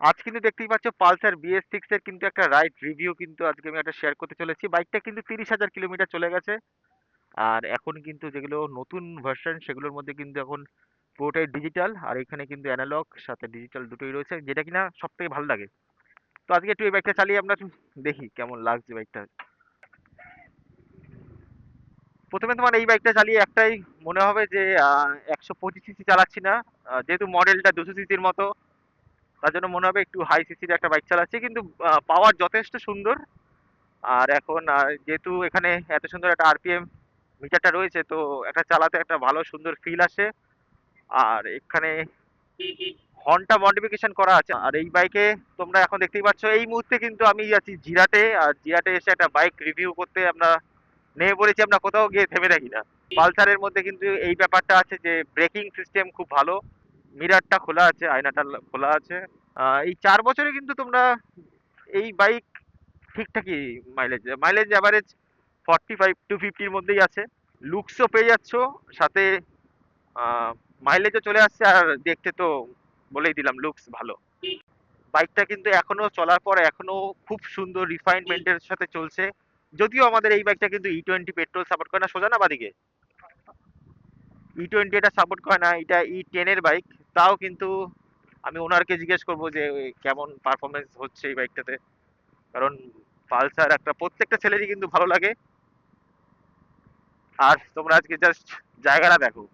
আজ কিন্তু দেখতেই পাচ্ছ পালসার BS6 এর কিন্তু একটা রাইড রিভিউ কিন্তু আজকে আমি একটা শেয়ার করতে চলেছি। বাইকটা কিন্তু 30,000 কিলোমিটার চলে গেছে। আর এখন কিন্তু যেগুলো নতুন ভার্সন সেগুলোর মধ্যে কিন্তু এখন পুরোটাই ডিজিটাল, আর এখানে কিন্তু অ্যানালগ সাথে ডিজিটাল দুটোই রয়েছে, যেটা কিনা সব থেকে ভালো লাগে। তো আজকে একটু এই বাইকটা চালিয়ে আমরা একটু দেখি কেমন লাগছে বাইকটা। প্রথমে তোমার এই বাইকটা চালিয়ে একটাই মনে হবে যে 125 সিসি চালাচ্ছি না। যেহেতু মডেলটা 200 সিসির মতো, তার জন্য মনে হবে একটু হাই সিসির একটা বাইক চালাচ্ছি, কিন্তু পাওয়ার যথেষ্ট সুন্দর। আর এখন যেহেতু এখানে এত সুন্দর একটা RPM মিটারটা রয়েছে, তো একটা চালাতে একটা ভালো সুন্দর ফিল আসে। আর এখানে হর্নটা মডিফিকেশন করা আছে। আর এই বাইকে তোমরা এখন দেখতেই পাচ্ছ এই মুহূর্তে কিন্তু আমি আছি জিরাটে, আর জিরাটে এসে একটা বাইক রিভিউ করতে আমরা নেমে পড়েছি। আমরা কোথাও গিয়ে থেমে থাকি না। পালসারের মধ্যে কিন্তু এই ব্যাপারটা আছে যে ব্রেকিং সিস্টেম খুব ভালো, মিরারটা খোলা আছে, আয়নাটা খোলা আছে। এই 4 বছরে কিন্তু তোমরা এই বাইক ঠিকঠাকই মাইলেজ মাইলেজ অ্যাভারেজ 45 to 50-র মধ্যেই আছে। লুকসও পেয়ে যাচ্ছ, সাথে মাইলেজও চলে আসছে। আর দেখতে তো বলেই দিলাম, লুকস ভালো। বাইকটা কিন্তু এখনো চলার পর এখনো খুব সুন্দর রিফাইনমেন্টের সাথে চলছে। যদিও আমাদের এই বাইকটা কিন্তু E20 পেট্রোল সাপোর্ট করে না, সোজা না বাদিকে E20 এটা সাপোর্ট করে না, এটা E10 এর বাইক। তাও কিন্তু আমি ওনারকে জিজ্ঞেস করবো যে কেমন পারফরমেন্স হচ্ছে এই বাইকটাতে। কারণ পালসার একটা প্রত্যেকটা ছেলেরই কিন্তু ভালো লাগে। আর তোমরা আজকে জাস্ট জায়গাটা দেখো,